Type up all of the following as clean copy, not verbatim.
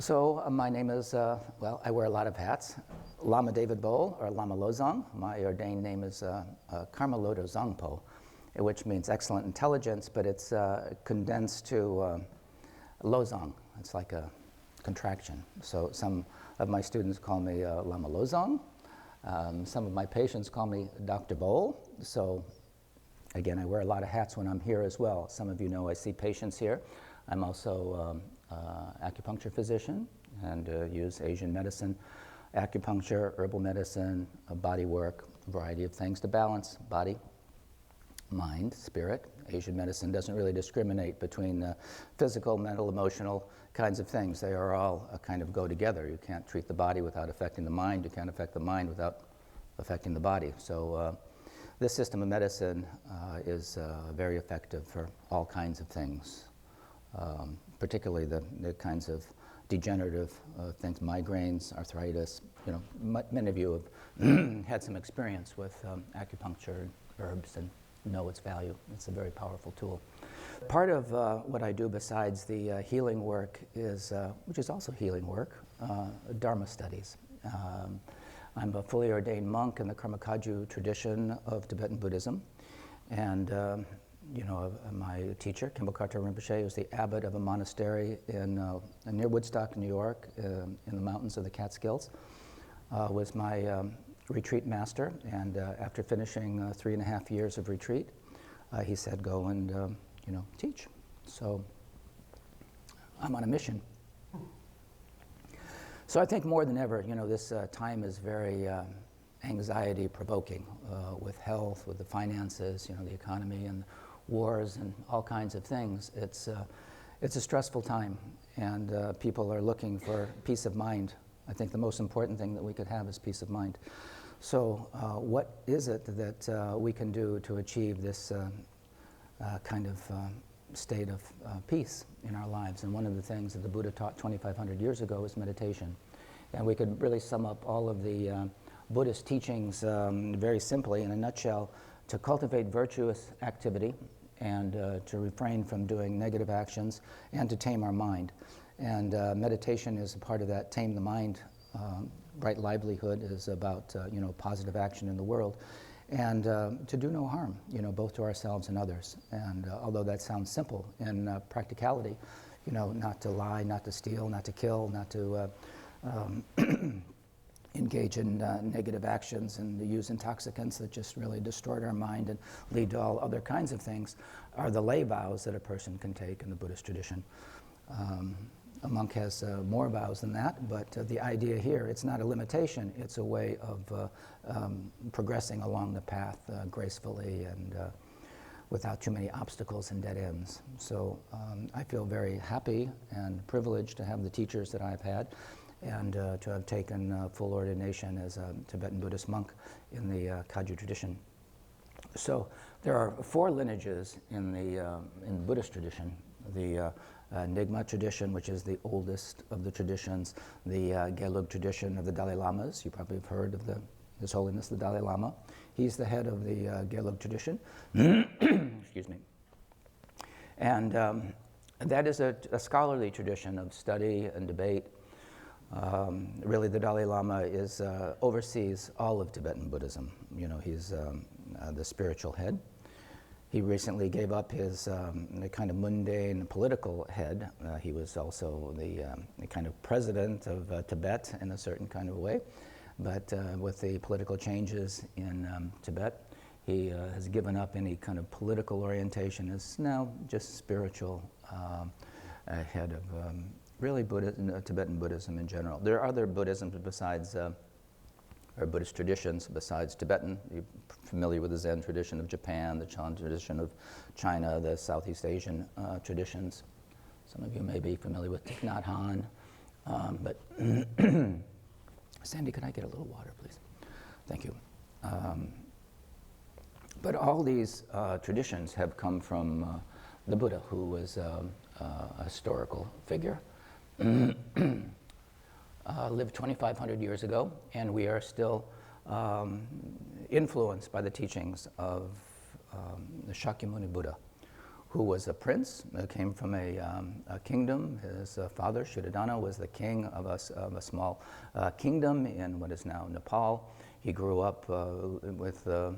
So my name is, well, I wear a lot of hats. Lama David Bole, or Lama Losang. My ordained name is Karmalodo Zangpo, which means excellent intelligence, but it's condensed to Losang. It's like a contraction. So some of my students call me Lama Losang. Some of my patients call me Dr. Bole. So again, I wear a lot of hats when I'm here as well. Some of you know I see patients here. I'm also acupuncture physician and use Asian medicine, acupuncture, herbal medicine, body work, a variety of things to balance body, mind, spirit. Asian medicine doesn't really discriminate between physical, mental, emotional kinds of things. They are all kind of go together. You can't treat the body without affecting the mind. You can't affect the mind without affecting the body. So this system of medicine is very effective for all kinds of things. Particularly the kinds of degenerative things, migraines, arthritis. You know, many of you have had some experience with acupuncture and herbs and know its value. It's a very powerful tool. Part of what I do besides the healing work is, which is also healing work, Dharma studies. I'm a fully ordained monk in the Karmakaju tradition of Tibetan Buddhism, and you know, my teacher, Khenpo Karthar Rinpoche, was the abbot of a monastery in near Woodstock, New York, in the mountains of the Catskills. Was my retreat master, and after finishing 3.5 years of retreat, he said, "Go and you know, teach." So I'm on a mission. So I think more than ever, you know, this time is very anxiety-provoking with health, with the finances, you know, the economy and wars and all kinds of things. It's a stressful time, and people are looking for peace of mind. I think the most important thing that we could have is peace of mind. So what is it that we can do to achieve this kind of state of peace in our lives? And one of the things that the Buddha taught 2,500 years ago is meditation. And we could really sum up all of the Buddhist teachings very simply in a nutshell: to cultivate virtuous activity and to refrain from doing negative actions and to tame our mind. And meditation is a part of that. Tame the mind. Right livelihood is about you know, positive action in the world, and to do no harm, you know, both to ourselves and others. And although that sounds simple in practicality, you know, not to lie, not to steal, not to kill, not to engage in negative actions and use intoxicants that just really distort our mind and lead to all other kinds of things, are the lay vows that a person can take in the Buddhist tradition. A monk has more vows than that, but the idea here, it's not a limitation, it's a way of progressing along the path gracefully and without too many obstacles and dead ends. So I feel very happy and privileged to have the teachers that I've had, and to have taken full ordination as a Tibetan Buddhist monk in the Kagyu tradition. So there are 4 lineages in the Buddhist tradition: the Nigma tradition, which is the oldest of the traditions; the Gelug tradition of the Dalai Lamas. You probably have heard of His Holiness the Dalai Lama. He's the head of the Gelug tradition. Excuse me. And that is a scholarly tradition of study and debate. Really, the Dalai Lama oversees all of Tibetan Buddhism. You know, he's the spiritual head. He recently gave up his the kind of mundane political head. He was also the kind of president of Tibet in a certain kind of way. But with the political changes in Tibet, he has given up any kind of political orientation. Is now just spiritual head of really Tibetan Buddhism in general. There are other Buddhisms besides, or Buddhist traditions besides Tibetan. You're familiar with the Zen tradition of Japan, the Chan tradition of China, the Southeast Asian traditions. Some of you may be familiar with Thich Nhat Hanh, but Sandy, could I get a little water, please? Thank you. But all these traditions have come from the Buddha, who was a historical figure. Lived 2,500 years ago, and we are still influenced by the teachings of the Shakyamuni Buddha, who was a prince, came from a kingdom. His father, Shuddhadana, was the king of a small kingdom in what is now Nepal. He grew up at the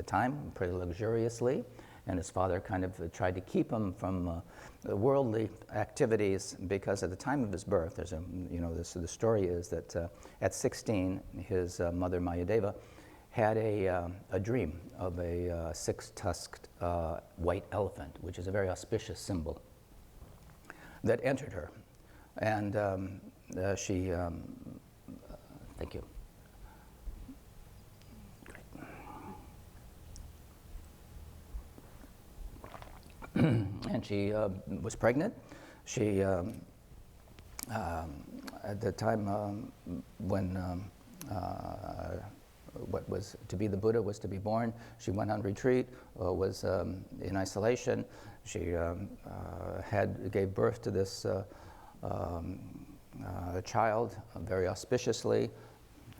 time, pretty luxuriously, and his father kind of tried to keep him from worldly activities, because at the time of his birth, the story is that at 16, his mother Mayadeva had a dream of a six-tusked white elephant, which is a very auspicious symbol, that entered her. And she, thank you. And she was pregnant. She, at the time when what was to be the Buddha was to be born, she went on retreat, was in isolation. She gave birth to this child very auspiciously.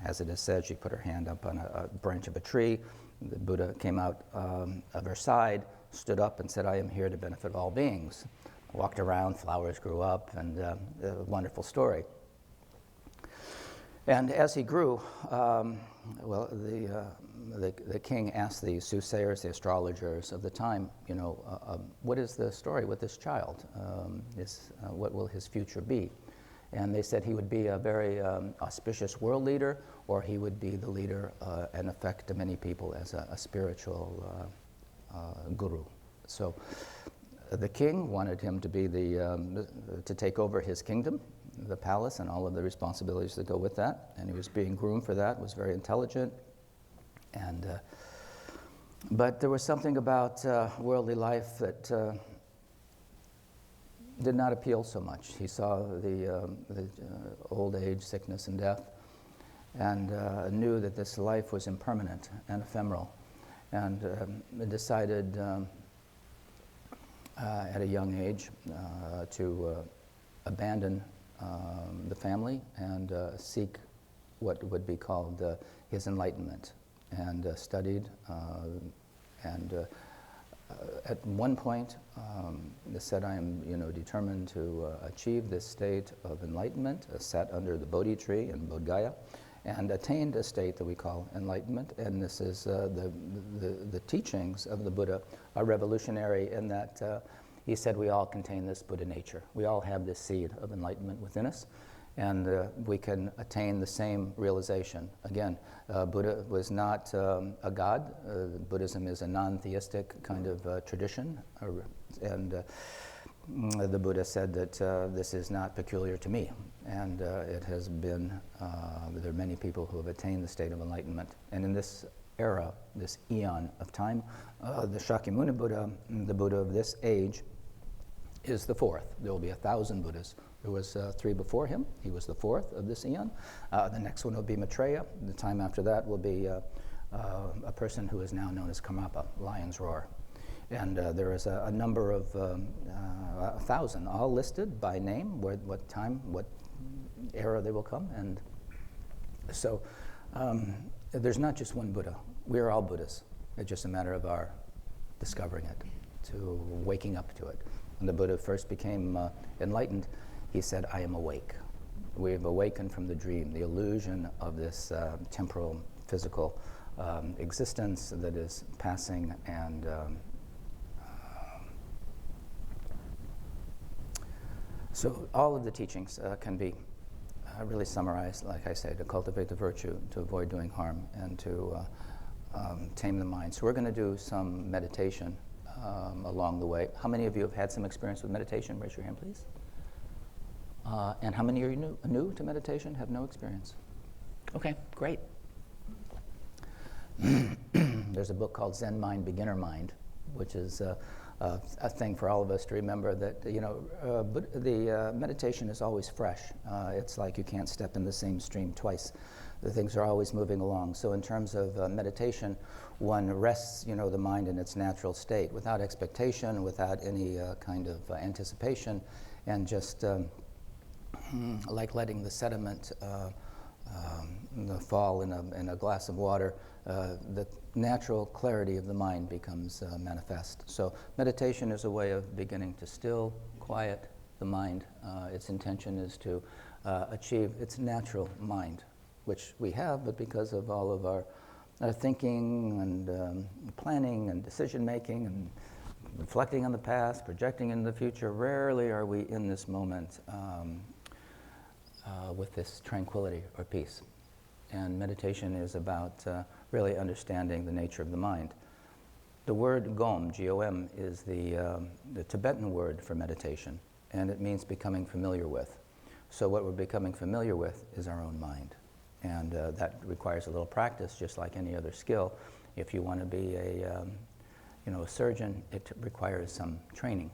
As it is said, she put her hand up on a branch of a tree. The Buddha came out of her side, stood up and said, "I am here to benefit all beings." Walked around, flowers grew up, and a wonderful story. And as he grew, the king asked the soothsayers, the astrologers of the time, what is the story with this child? What will his future be? And they said he would be a very auspicious world leader, or he would be the leader and affect many people as a spiritual guru. So the king wanted him to be to take over his kingdom, the palace, and all of the responsibilities that go with that. And he was being groomed for that, was very intelligent. And but there was something about worldly life that did not appeal so much. He saw the old age, sickness, and death, and knew that this life was impermanent and ephemeral, and decided at a young age to abandon the family and seek what would be called his enlightenment, and studied and at one point they said, "I am determined to achieve this state of enlightenment," sat under the Bodhi tree in Bodh Gaya, and attained a state that we call enlightenment. And this is the teachings of the Buddha are revolutionary in that he said we all contain this Buddha nature. We all have this seed of enlightenment within us, and we can attain the same realization. Again, Buddha was not a god. Buddhism is a non-theistic kind of tradition, and the Buddha said that this is not peculiar to me, and it has been, there are many people who have attained the state of enlightenment. And in this era, this eon of time, the Shakyamuni Buddha, the Buddha of this age, is the fourth. There will be 1,000 Buddhas. There was 3 before him. He was the fourth of this eon. The next one will be Maitreya. The time after that will be a person who is now known as Karmapa, Lion's Roar. And there is a number of 1,000, all listed by name, what time, what era they will come. And so there's not just one Buddha. We are all Buddhas. It's just a matter of our discovering it, to waking up to it. When the Buddha first became enlightened, he said, "I am awake." We have awakened from the dream, the illusion of this temporal, physical existence that is passing. And so all of the teachings can be really summarized, like I say, to cultivate the virtue, to avoid doing harm, and to tame the mind. So we're going to do some meditation along the way. How many of you have had some experience with meditation? Raise your hand, please. And how many are new to meditation, have no experience? Okay, great. There's a book called Zen Mind, Beginner Mind, which is a thing for all of us to remember that, but the meditation is always fresh. It's like you can't step in the same stream twice. The things are always moving along. So in terms of meditation, one rests, the mind in its natural state, without expectation, without any kind of anticipation, and just like letting the sediment fall in a glass of water, the natural clarity of the mind becomes manifest. So meditation is a way of beginning to still, quiet the mind. Its intention is to achieve its natural mind, which we have, but because of all of our thinking and planning and decision-making and reflecting on the past, projecting into the future, rarely are we in this moment with this tranquility or peace. And meditation is about really understanding the nature of the mind. The word gom, G-O-M, is the Tibetan word for meditation, and it means becoming familiar with. So what we're becoming familiar with is our own mind. And that requires a little practice, just like any other skill. If you want to be a surgeon, it requires some training.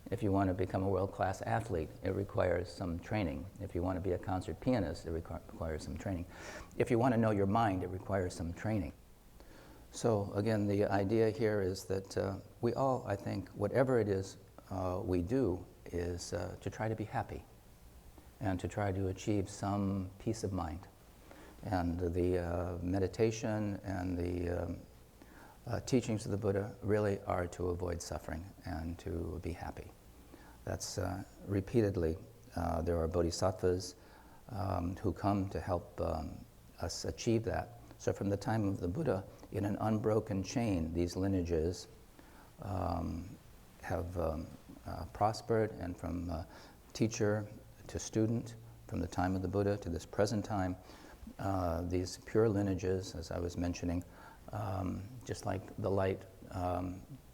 If you want to become a world-class athlete, it requires some training. If you want to be a concert pianist, it requires some training. If you want to know your mind, it requires some training. So again, the idea here is that we all, I think, whatever it is we do, is to try to be happy and to try to achieve some peace of mind. And the meditation and the teachings of the Buddha really are to avoid suffering and to be happy. That's repeatedly, there are bodhisattvas who come to help us achieve that. So from the time of the Buddha, in an unbroken chain, these lineages have prospered, and from teacher to student, from the time of the Buddha to this present time, these pure lineages, as I was mentioning, just like the light,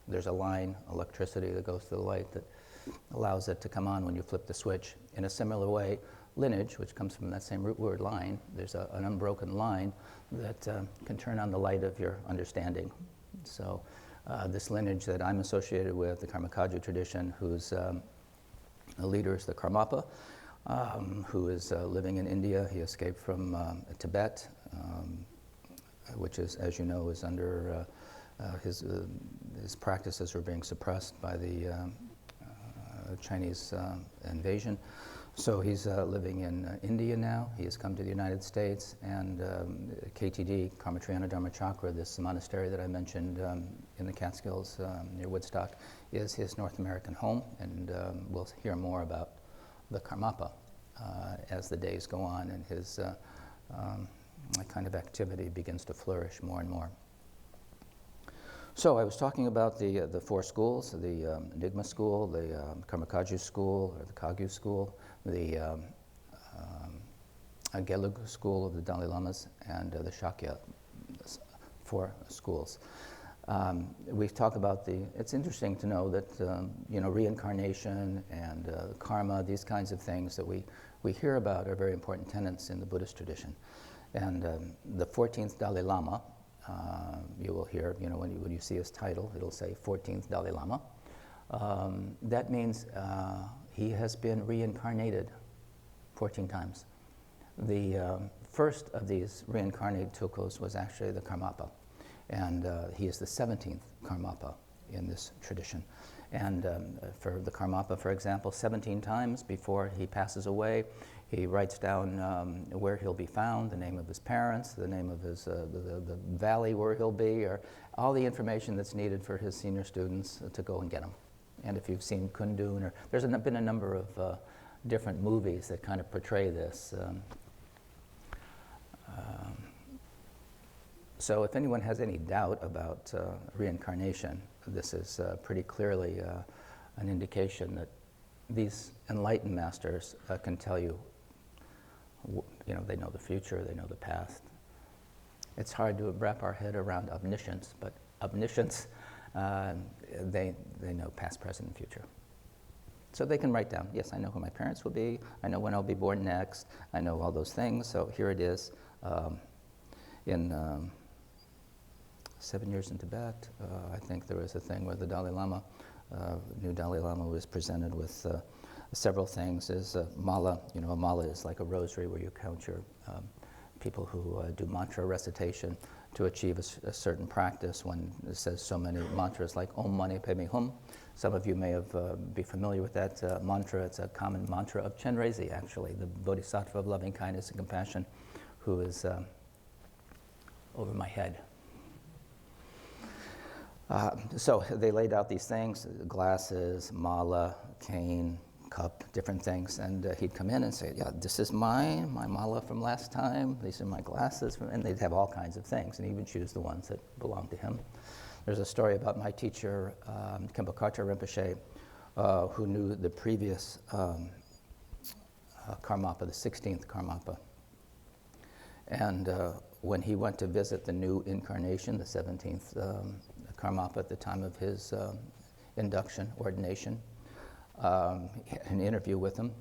there's a line, electricity that goes to the light that allows it to come on when you flip the switch. In a similar way, lineage, which comes from that same root word line, there's an unbroken line that can turn on the light of your understanding. So this lineage that I'm associated with, the Karmakaju tradition, whose leader is the Karmapa, who is living in India. He escaped from Tibet, which is, as you know, is under his practices were being suppressed by the Chinese invasion. So he's living in India now. He has come to the United States, and KTD, Karmatriyana Dharma Chakra, this monastery that I mentioned in the Catskills near Woodstock, is his North American home, and we'll hear more about the Karmapa as the days go on and his kind of activity begins to flourish more and more. So I was talking about the four schools, the Nigma school, the Karmakaju school, or the Kagyu school, the Gelug school of the Dalai Lamas, and the Shakya, four schools. We've talked about it's interesting to know that, reincarnation and karma, these kinds of things that we hear about are very important tenets in the Buddhist tradition. And the 14th Dalai Lama, you will hear, when you see his title, it'll say 14th Dalai Lama. That means he has been reincarnated 14 times. The first of these reincarnated tulkus was actually the Karmapa, and he is the 17th Karmapa in this tradition. And for the Karmapa, for example, 17 times before he passes away, he writes down where he'll be found, the name of his parents, the name of his the valley where he'll be, or all the information that's needed for his senior students to go and get him. And if you've seen Kundun, or there's been a number of different movies that kind of portray this. So if anyone has any doubt about reincarnation, this is pretty clearly an indication that these enlightened masters can tell you, they know the future, they know the past. It's hard to wrap our head around omniscience, but omniscience, they know past, present, and future. So they can write down, yes, I know who my parents will be, I know when I'll be born next, I know all those things, so here it is. In 7 years in Tibet, I think there was a thing where the Dalai Lama, new Dalai Lama, was presented with several things. Is a mala, a mala is like a rosary where you count your people who do mantra recitation to achieve a certain practice. One says so many mantras like Om Mani Padme Hum. Some of you may be familiar with that mantra. It's a common mantra of Chenrezig, actually, the Bodhisattva of loving kindness and compassion, who is over my head. So they laid out these things, glasses, mala, cane, cup, different things, and he'd come in and say, yeah, this is my mala from last time, these are my glasses, and they'd have all kinds of things, and he would choose the ones that belonged to him. There's a story about my teacher, Khenpo Karthar Rinpoche, who knew the previous Karmapa, the 16th Karmapa. And when he went to visit the new incarnation, the 17th Karmapa at the time of his induction, ordination, he had an interview with him.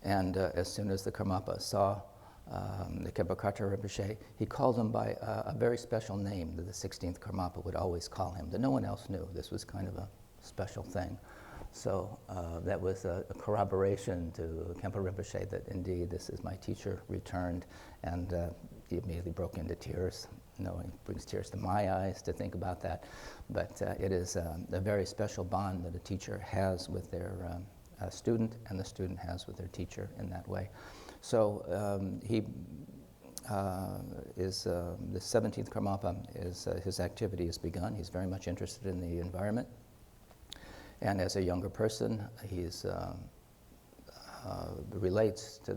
And as soon as the Karmapa saw the Khenpo Karthar Rinpoche, he called him by a very special name that the 16th Karmapa would always call him, that no one else knew. This was kind of a special thing. So that was a corroboration to Khenpo Rinpoche that indeed this is my teacher returned, and he immediately broke into tears. It brings tears to my eyes to think about that, but it is a very special bond that a teacher has with their student, and the student has with their teacher in that way. So he is the 17th Karmapa, his activity has begun. He's very much interested in the environment. And as a younger person, he's relates to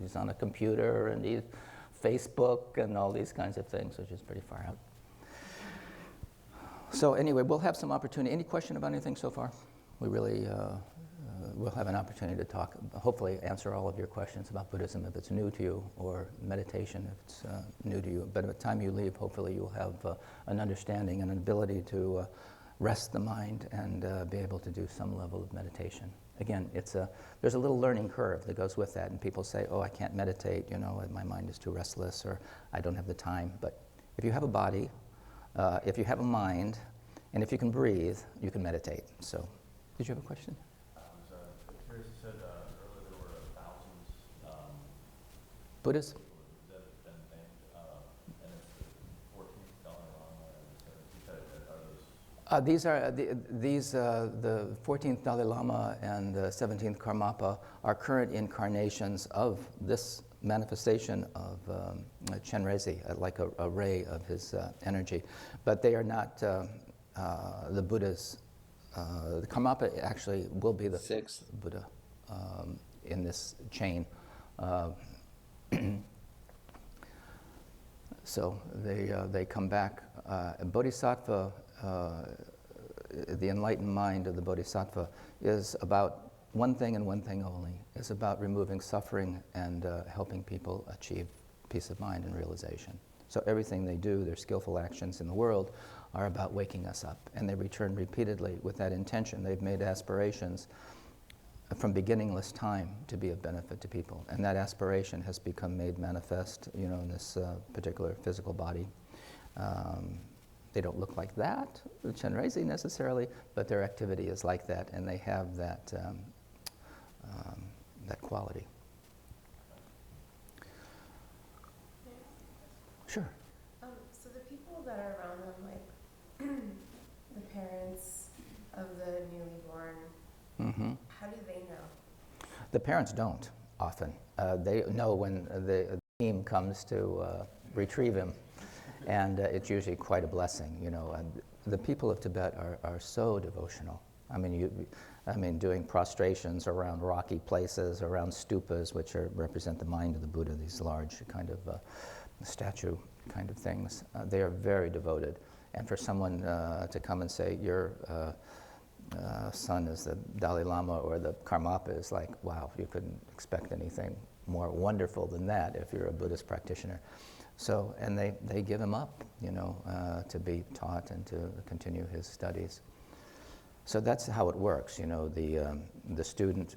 he's on a computer and he's Facebook and all these kinds of things, which is pretty far out. So anyway, we'll have some opportunity. Any question about anything so far? We really will have an opportunity to talk, hopefully answer all of your questions about Buddhism if it's new to you, or meditation if it's new to you. But by the time you leave, hopefully you'll have an understanding and an ability to rest the mind and be able to do some level of meditation. Again, there's a little learning curve that goes with that, and people say, oh, I can't meditate, my mind is too restless, or I don't have the time. But if you have a body, if you have a mind, and if you can breathe, you can meditate. So, did you have a question? I was curious, you said earlier there were thousands Buddhists? that have been named, and it's the 14th Dalai Lama, and so you said, are those? The 14th Dalai Lama and the 17th Karmapa are current incarnations of this manifestation of Chenrezig, like a ray of his energy. But they are not the Buddhas. The Karmapa actually will be the 6th Buddha in this chain. So they come back. Bodhisattva, the enlightened mind of the Bodhisattva is about one thing and one thing only. It's about removing suffering and helping people achieve peace of mind and realization. So everything they do, their skillful actions in the world, are about waking us up. And they return repeatedly with that intention. They've made aspirations from beginningless time to be of benefit to people. And that aspiration has become made manifest, in this particular physical body. They don't look like that, Chenrezig necessarily, but their activity is like that, and they have that that quality. Sure. So the people that are around them, like the parents of the newly born, how do they know? The parents don't often. They know when the team comes to retrieve him. And it's usually quite a blessing, And the people of Tibet are so devotional. I mean, doing prostrations around rocky places, around stupas, which represent the mind of the Buddha, these large kind of statue kind of things. They are very devoted. And for someone to come and say, your son is the Dalai Lama or the Karmapa is like, wow, you couldn't expect anything more wonderful than that if you're a Buddhist practitioner. So, and they give him up, to be taught and to continue his studies. So that's how it works, the student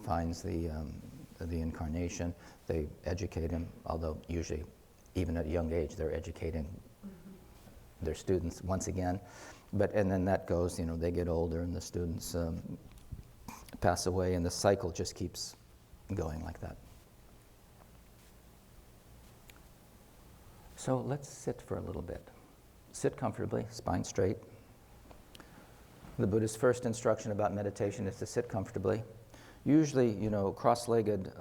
finds the incarnation, they educate him, although usually, even at a young age, they're educating their students once again. And then that goes, they get older and the students pass away, and the cycle just keeps going like that. So let's sit for a little bit. Sit comfortably, spine straight. The Buddha's first instruction about meditation is to sit comfortably. Usually, cross-legged,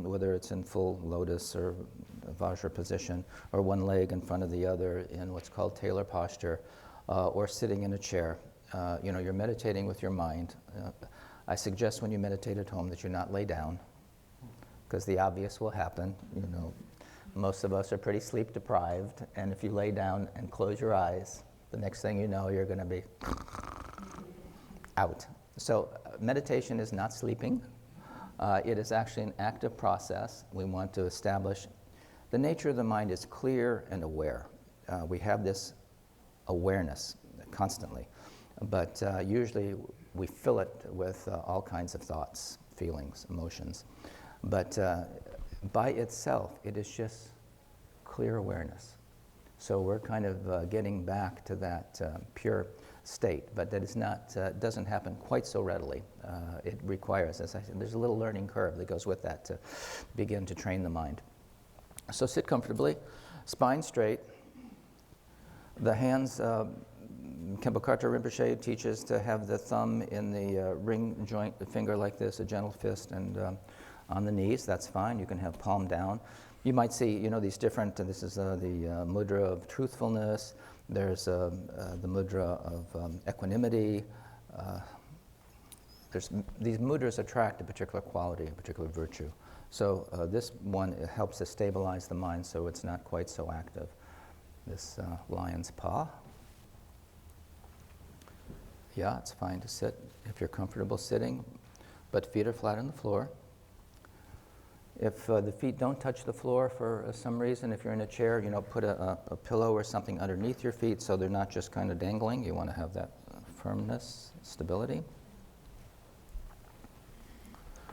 whether it's in full lotus or Vajra position, or one leg in front of the other in what's called tailor posture, or sitting in a chair. You're meditating with your mind. I suggest when you meditate at home that you not lay down, because the obvious will happen. Most of us are pretty sleep deprived, and if you lay down and close your eyes, the next thing you know, you're going to be out. So meditation is not sleeping. It is actually an active process. We want to establish the nature of the mind is clear and aware. We have this awareness constantly, but usually we fill it with all kinds of thoughts, feelings, emotions. But by itself, it is just clear awareness. So we're kind of getting back to that pure state, but that is not, doesn't happen quite so readily. It requires, as I said, there's a little learning curve that goes with that to begin to train the mind. So sit comfortably, spine straight. The hands, Khenpo Karthar Rinpoche teaches to have the thumb in the ring joint, the finger like this, a gentle fist, and on the knees, that's fine. You can have palm down. You might see, these different, this is the mudra of truthfulness. There's the mudra of equanimity. These mudras attract a particular quality, a particular virtue. So this one helps to stabilize the mind so it's not quite so active. This lion's paw. Yeah, it's fine to sit if you're comfortable sitting, but feet are flat on the floor. If the feet don't touch the floor for some reason, if you're in a chair, put a pillow or something underneath your feet so they're not just kind of dangling. You want to have that firmness, stability.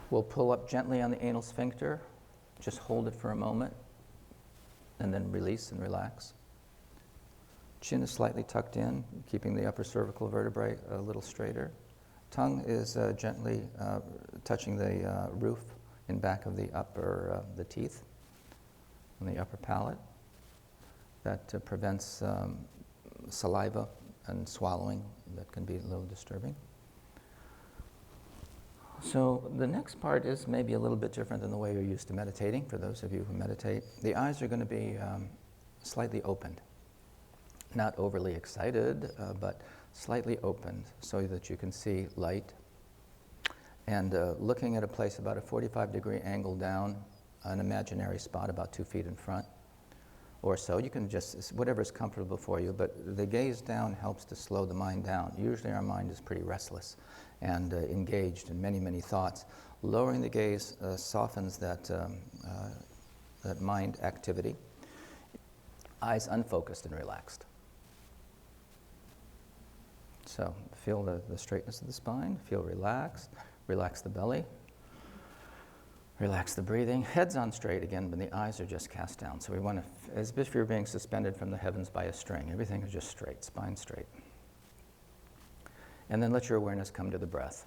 We'll pull up gently on the anal sphincter. Just hold it for a moment and then release and relax. Chin is slightly tucked in, keeping the upper cervical vertebrae a little straighter. Tongue is gently touching the roof in back of the upper, the teeth, on the upper palate. That prevents saliva and swallowing that can be a little disturbing. So the next part is maybe a little bit different than the way you're used to meditating, for those of you who meditate. The eyes are going to be slightly opened. Not overly excited, but slightly opened so that you can see light. And looking at a place about a 45-degree angle down, an imaginary spot about 2 feet in front or so. You can just, whatever's comfortable for you, but the gaze down helps to slow the mind down. Usually our mind is pretty restless and engaged in many, many thoughts. Lowering the gaze softens that mind activity. Eyes unfocused and relaxed. So feel the straightness of the spine, feel relaxed. Relax the belly, relax the breathing. Head's on straight again, but the eyes are just cast down. So we want to, as if you're being suspended from the heavens by a string. Everything is just straight, spine straight. And then let your awareness come to the breath.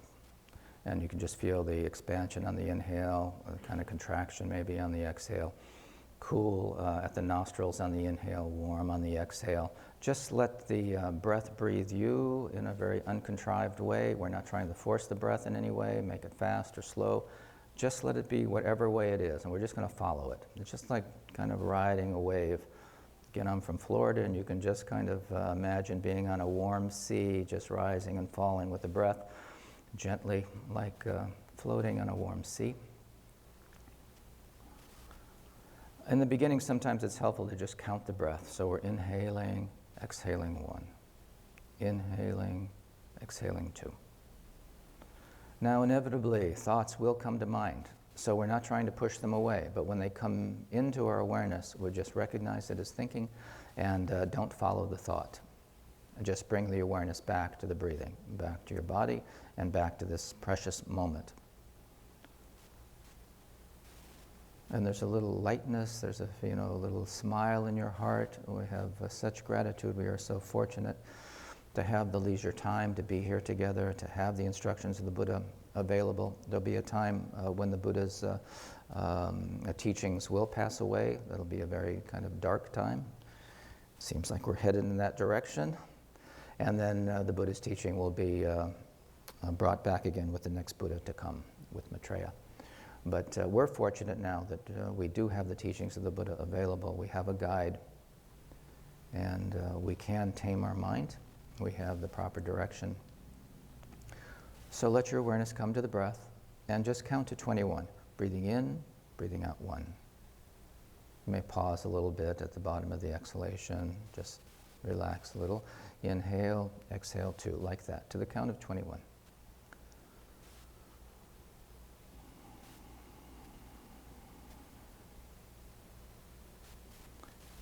And you can just feel the expansion on the inhale, a kind of contraction maybe on the exhale. Cool at the nostrils on the inhale, warm on the exhale. Just let the breath breathe you in a very uncontrived way. We're not trying to force the breath in any way, make it fast or slow. Just let it be whatever way it is, and we're just going to follow it. It's just like kind of riding a wave. Again, I'm from Florida, and you can just kind of imagine being on a warm sea, just rising and falling with the breath, gently like floating on a warm sea. In the beginning, sometimes it's helpful to just count the breath. So we're inhaling, exhaling 1. Inhaling, exhaling 2. Now, inevitably, thoughts will come to mind. So we're not trying to push them away, but when they come into our awareness, we'll just recognize it as thinking and don't follow the thought. Just bring the awareness back to the breathing, back to your body, and back to this precious moment. And there's a little lightness, there's a little smile in your heart. We have such gratitude. We are so fortunate to have the leisure time to be here together, to have the instructions of the Buddha available. There'll be a time when the Buddha's teachings will pass away. That'll be a very kind of dark time. Seems like we're headed in that direction. And then the Buddha's teaching will be brought back again with the next Buddha to come, with Maitreya. But we're fortunate now that we do have the teachings of the Buddha available. We have a guide, and we can tame our mind. We have the proper direction. So let your awareness come to the breath, and just count to 21. Breathing in, breathing out 1. You may pause a little bit at the bottom of the exhalation. Just relax a little. Inhale, exhale 2, like that, to the count of 21.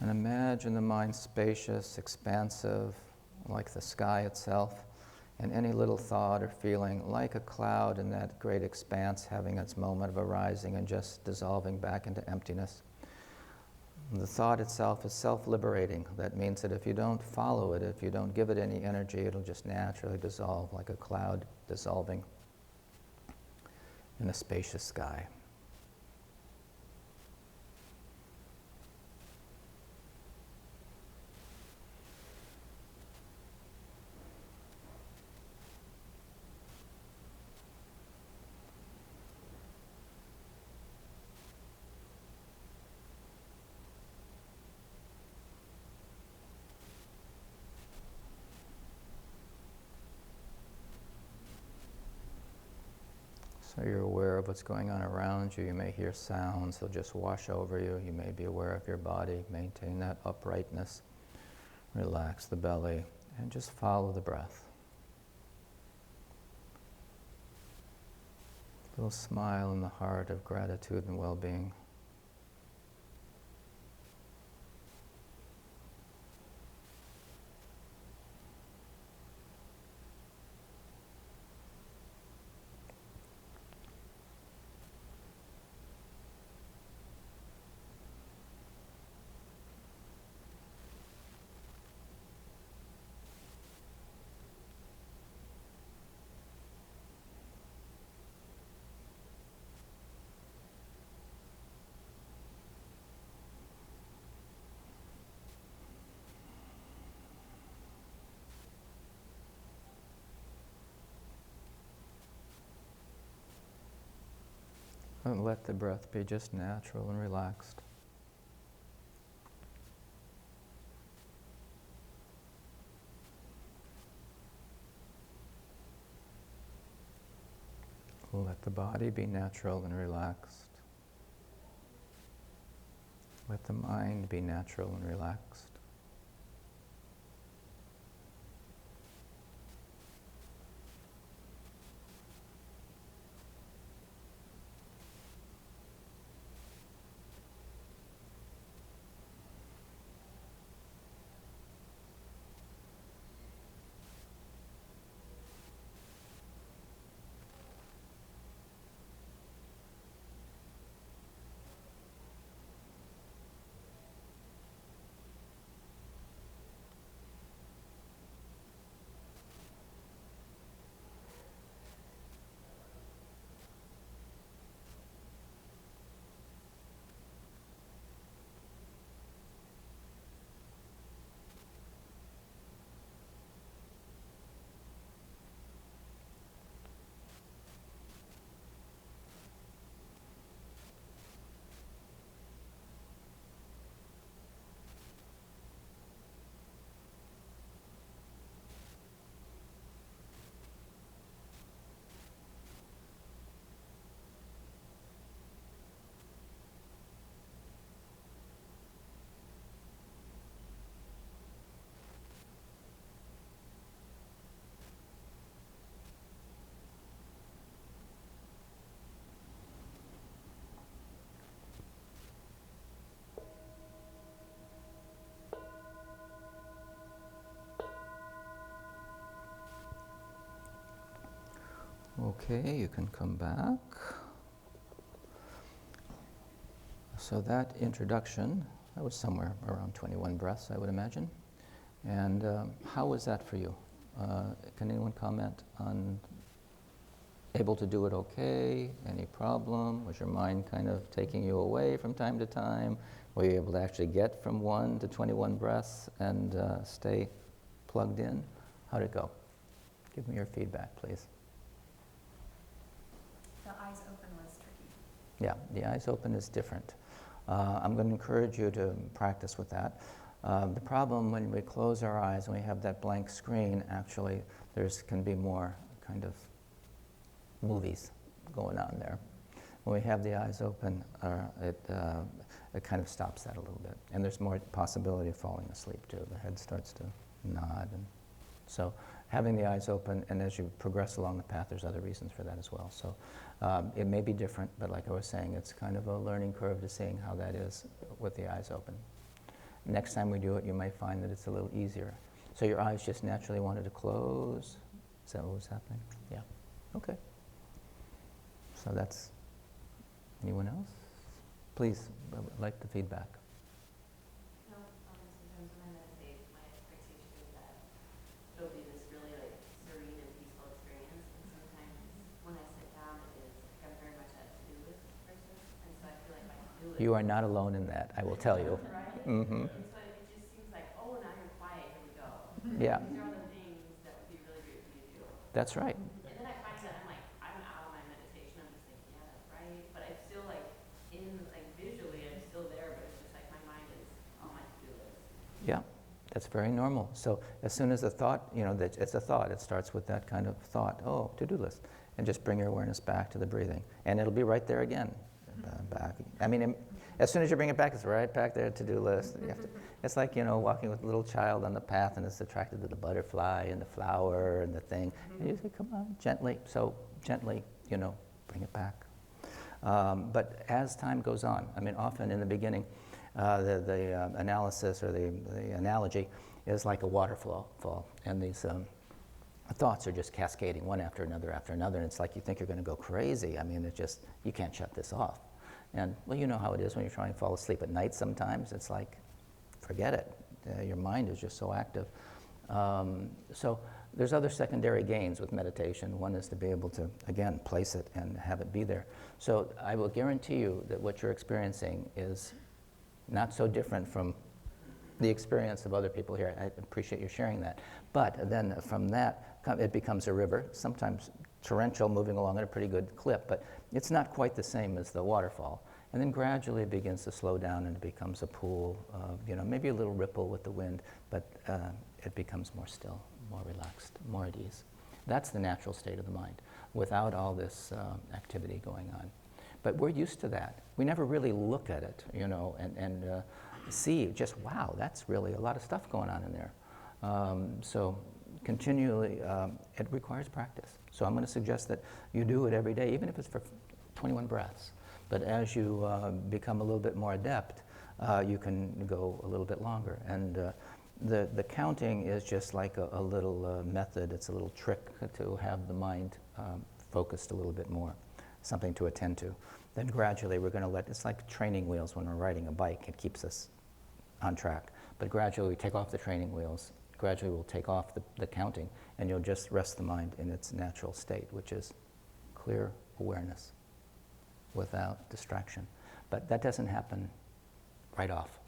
And imagine the mind spacious, expansive, like the sky itself, and any little thought or feeling like a cloud in that great expanse having its moment of arising and just dissolving back into emptiness. The thought itself is self-liberating. That means that if you don't follow it, if you don't give it any energy, it'll just naturally dissolve like a cloud dissolving in a spacious sky. So you're aware of what's going on around you. You may hear sounds, they'll just wash over you. You may be aware of your body. Maintain that uprightness. Relax the belly and just follow the breath. A little smile in the heart of gratitude and well-being. And let the breath be just natural and relaxed. Let the body be natural and relaxed. Let the mind be natural and relaxed. Okay, you can come back. So that introduction, that was somewhere around 21 breaths, I would imagine. And how was that for you? Can anyone comment on able to do it okay? Any problem? Was your mind kind of taking you away from time to time? Were you able to actually get from 1 to 21 breaths and stay plugged in? How'd it go? Give me your feedback, please. The eyes open was tricky. Yeah, the eyes open is different. I'm going to encourage you to practice with that. The problem when we close our eyes and we have that blank screen, actually, can be more kind of movies going on there. When we have the eyes open, it kind of stops that a little bit. And there's more possibility of falling asleep too. The head starts to nod. And so having the eyes open, and as you progress along the path, there's other reasons for that as well. So it may be different, but like I was saying, it's kind of a learning curve to seeing how that is with the eyes open. Next time we do it, you might find that it's a little easier. So your eyes just naturally wanted to close. Is that what was happening? Yeah. Okay. So that's, anyone else? Please, I would like the feedback. No, sometimes when I meditate, my expectation is that it'll be this really like serene and peaceful experience. And sometimes when I sit down, it is like I'm very much a to-do list person, and so I feel like my to-do list. You are not alone in that, I will tell you. Right? Mm-hmm. And so it just seems like, oh, now you're quiet, here we go. Yeah. These are all the things that would be really great for you to do. That's right. And then I find that I'm out of my meditation. I'm just thinking, yeah, that's right. But I'm still visually, I'm still there, but it's just like my mind is on my to-do list. Yeah, that's very normal. So as soon as a thought, it's a thought, it starts with that kind of thought, oh, to-do list, and just bring your awareness back to the breathing. And it'll be right there again, back. I mean, as soon as you bring it back, it's right back there, to-do list. It's like, walking with a little child on the path and it's attracted to the butterfly and the flower and the thing. And you say, come on, gently. So gently, bring it back. But as time goes on, I mean, often in the beginning, the analysis or the analogy is like a waterfall, and these thoughts are just cascading one after another, and it's like you think you're going to go crazy. I mean, you can't shut this off. And, well, you know how it is when you're trying to fall asleep at night sometimes. It's like, forget it. Your mind is just so active. So there's other secondary gains with meditation. One is to be able to, again, place it and have it be there. So I will guarantee you that what you're experiencing is not so different from the experience of other people here. I appreciate you sharing that. But then from that, it becomes a river, sometimes torrential, moving along at a pretty good clip, but it's not quite the same as the waterfall. And then gradually it begins to slow down and it becomes a pool, maybe a little ripple with the wind, but it becomes more still, more relaxed, more at ease. That's the natural state of the mind, without all this activity going on. But we're used to that. We never really look at it, and see just, wow, that's really a lot of stuff going on in there. So continually, it requires practice. So I'm going to suggest that you do it every day, even if it's for 21 breaths. But as you become a little bit more adept, you can go a little bit longer. And the counting is just like a little method. It's a little trick to have the mind focused a little bit more, something to attend to. Then gradually we're going to it's like training wheels when we're riding a bike. It keeps us on track. But gradually we take off the training wheels. Gradually we'll take off the counting, and you'll just rest the mind in its natural state, which is clear awareness without distraction. But that doesn't happen right off.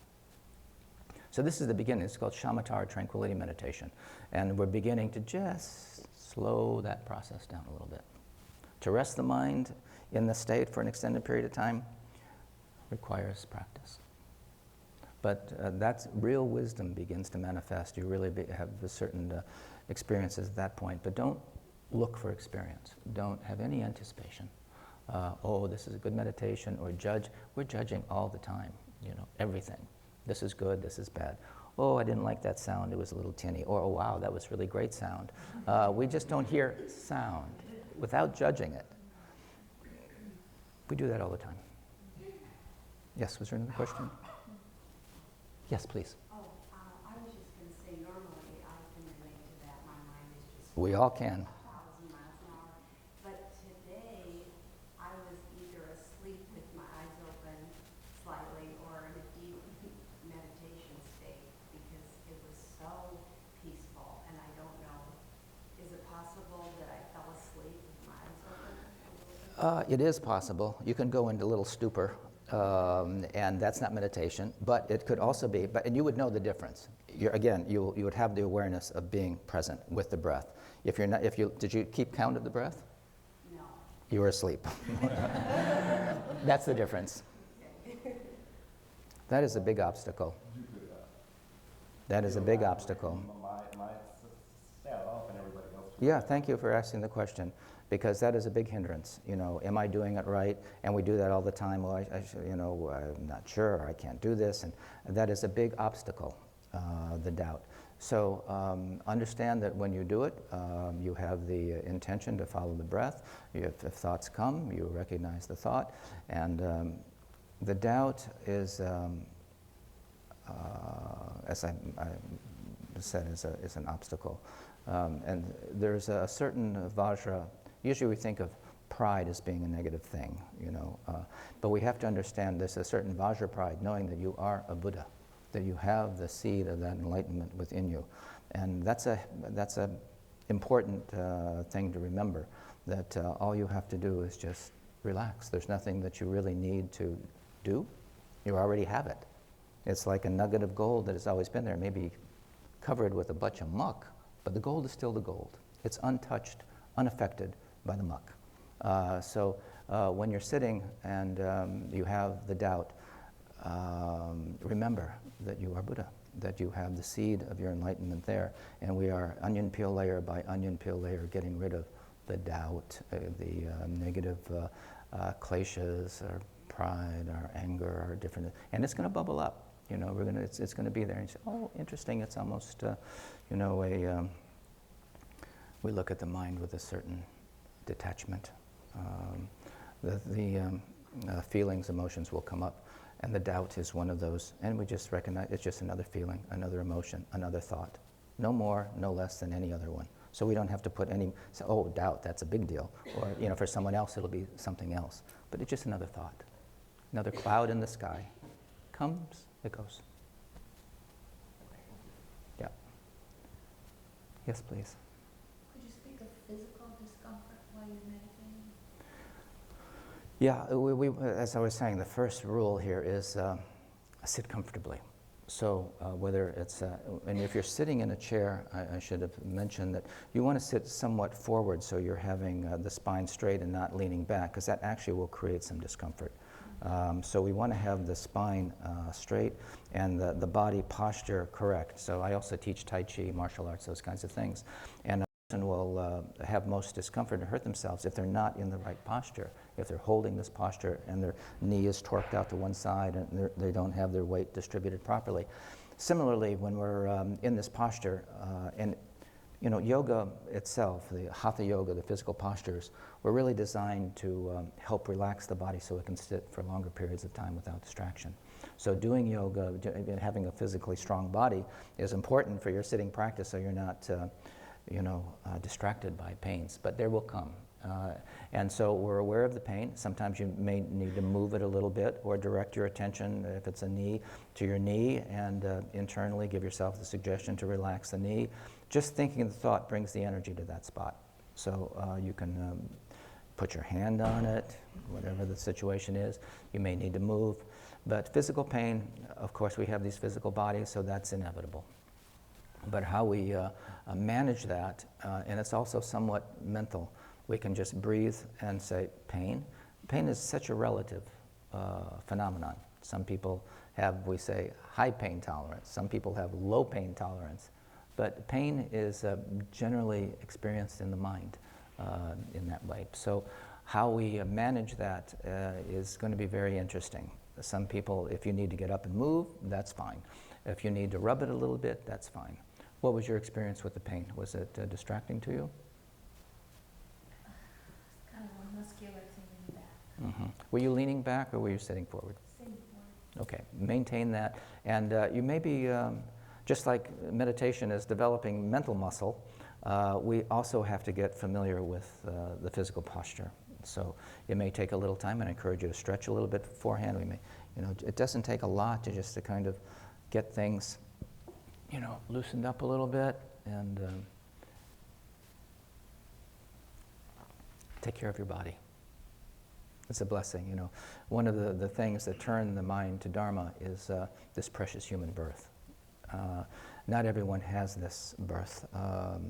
So this is the beginning. It's called Shamatari Tranquility Meditation. And we're beginning to just slow that process down a little bit. To rest the mind in the state for an extended period of time requires practice. But that's real wisdom begins to manifest. You really have a certain experiences at that point. But don't look for experience. Don't have any anticipation. Oh, this is a good meditation, or judge. We're judging all the time, everything. This is good, this is bad. Oh, I didn't like that sound, it was a little tinny. Or, oh, wow, that was really great sound. We just don't hear sound without judging it. We do that all the time. Yes, was there another question? Yes, please. I was just going to say, normally I can relate to that. My mind is just We all can. 1,000 miles an hour. But today, I was either asleep with my eyes open slightly or in a deep meditation state because it was so peaceful. And I don't know, is it possible that I fell asleep with my eyes open? It is possible. You can go into a little stupor. And that's not meditation, but it could also be, and you would know the difference. You would have the awareness of being present with the breath. Did you keep count of the breath? No. You were asleep. That's the difference. That is a big obstacle. That is a big obstacle. My set off and everybody else. Yeah, thank you for asking the question, because that is a big hindrance. You know, am I doing it right? And we do that all the time. Well, I'm not sure. I can't do this, and that is a big obstacle. The doubt. So understand that when you do it, you have the intention to follow the breath. If thoughts come, you recognize the thought, and the doubt is, as I said, is an obstacle. And there's a certain vajra. Usually we think of pride as being a negative thing, you know, but we have to understand there's a certain vajra pride, knowing that you are a Buddha, that you have the seed of that enlightenment within you. And that's a important thing to remember, that all you have to do is just relax. There's nothing that you really need to do. You already have it. It's like a nugget of gold that has always been there, maybe covered with a bunch of muck, but the gold is still the gold. It's untouched, unaffected by the muck. So when you're sitting and you have the doubt, remember that you are Buddha, that you have the seed of your enlightenment there, and we are onion peel layer by onion peel layer getting rid of the doubt, the negative kleshas, our pride, our anger, our different, and it's going to bubble up. You know, it's going to be there. And you say, oh, interesting. It's almost, you know, we look at the mind with a certain detachment. The feelings, emotions will come up. And the doubt is one of those. And we just recognize it's just another feeling, another emotion, another thought. No more, no less than any other one. So we don't have to put any, say, oh, doubt, that's a big deal. Or, you know, for someone else, it'll be something else. But it's just another thought. Another cloud in the sky. Comes, it goes. Yeah. Yes, please. Could you speak of physical discomfort while you're meditating? Yeah, as I was saying, the first rule here is sit comfortably. So whether it's, and if you're sitting in a chair, I should have mentioned that you want to sit somewhat forward so you're having the spine straight and not leaning back, because that actually will create some discomfort. So we want to have the spine straight and the body posture correct. So I also teach Tai Chi, martial arts, those kinds of things. And a person will have most discomfort and hurt themselves if they're not in the right posture. If they're holding this posture and their knee is torqued out to one side and they don't have their weight distributed properly. Similarly, when we're in this posture, and you know, yoga itself, the hatha yoga, the physical postures, were really designed to help relax the body so it can sit for longer periods of time without distraction. So doing yoga, having a physically strong body is important for your sitting practice so you're not, distracted by pains, but there will come. And so we're aware of the pain. Sometimes you may need to move it a little bit or direct your attention, if it's a knee, to your knee, and internally give yourself the suggestion to relax the knee. Just thinking the thought brings the energy to that spot. So you can put your hand on it, whatever the situation is. You may need to move. But physical pain, of course, we have these physical bodies, so that's inevitable. But how we manage that, and it's also somewhat mental. We can just breathe and say, pain. Pain is such a relative phenomenon. Some people have, we say, high pain tolerance. Some people have low pain tolerance. But pain is generally experienced in the mind in that way. So how we manage that is going to be very interesting. Some people, if you need to get up and move, that's fine. If you need to rub it a little bit, that's fine. What was your experience with the pain? Was it distracting to you? It's kind of a muscular thing in the back. Mm-hmm. Were you leaning back or were you sitting forward? Sitting forward. Okay, maintain that. And you may be, just like meditation is developing mental muscle, we also have to get familiar with the physical posture. So it may take a little time, and I encourage you to stretch a little bit beforehand. We may, it doesn't take a lot to kind of get things, loosened up a little bit and take care of your body. It's a blessing, One of the things that turn the mind to Dharma is this precious human birth. Not everyone has this birth,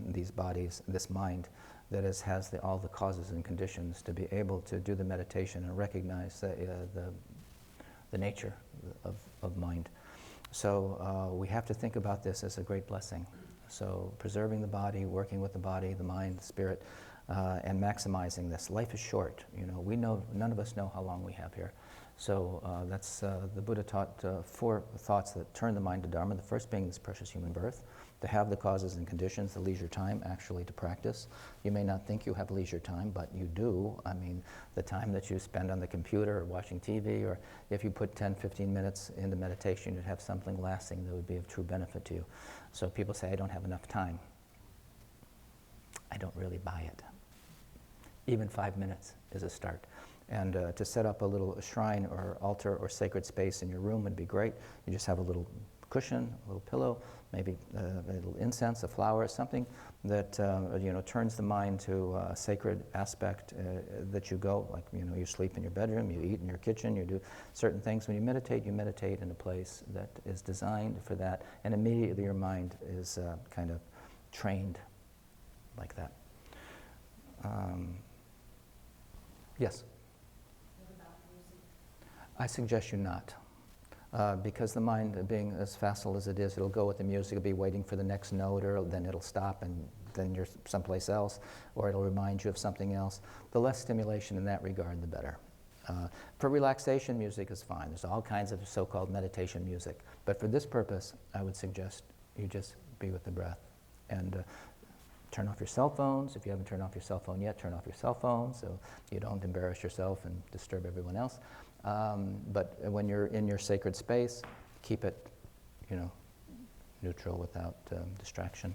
these bodies, this mind that has all the causes and conditions to be able to do the meditation and recognize the nature of mind. So we have to think about this as a great blessing. So preserving the body, working with the body, the mind, the spirit, and maximizing this. Life is short. We know, none of us know how long we have here. So that's the Buddha taught 4 thoughts that turn the mind to Dharma. The first being this precious human birth, to have the causes and conditions, the leisure time actually to practice. You may not think you have leisure time, but you do. I mean, the time that you spend on the computer or watching TV, or if you put 10, 15 minutes into meditation, you'd have something lasting that would be of true benefit to you. So people say, I don't have enough time. I don't really buy it. Even 5 minutes is a start. And to set up a little shrine or altar or sacred space in your room would be great. You just have a little cushion, a little pillow, maybe a little incense, a flower, something that turns the mind to a sacred aspect that you go, like you sleep in your bedroom, you eat in your kitchen, you do certain things. When you meditate in a place that is designed for that, and immediately your mind is kind of trained like that. Yes? What about music? I suggest you not. Because the mind, being as facile as it is, it'll go with the music, it'll be waiting for the next note, or then it'll stop and then you're someplace else, or it'll remind you of something else. The less stimulation in that regard, the better. For relaxation, music is fine. There's all kinds of so-called meditation music. But for this purpose, I would suggest you just be with the breath. And turn off your cell phones. If you haven't turned off your cell phone yet, turn off your cell phone so you don't embarrass yourself and disturb everyone else. But when you're in your sacred space, keep it, neutral without distraction.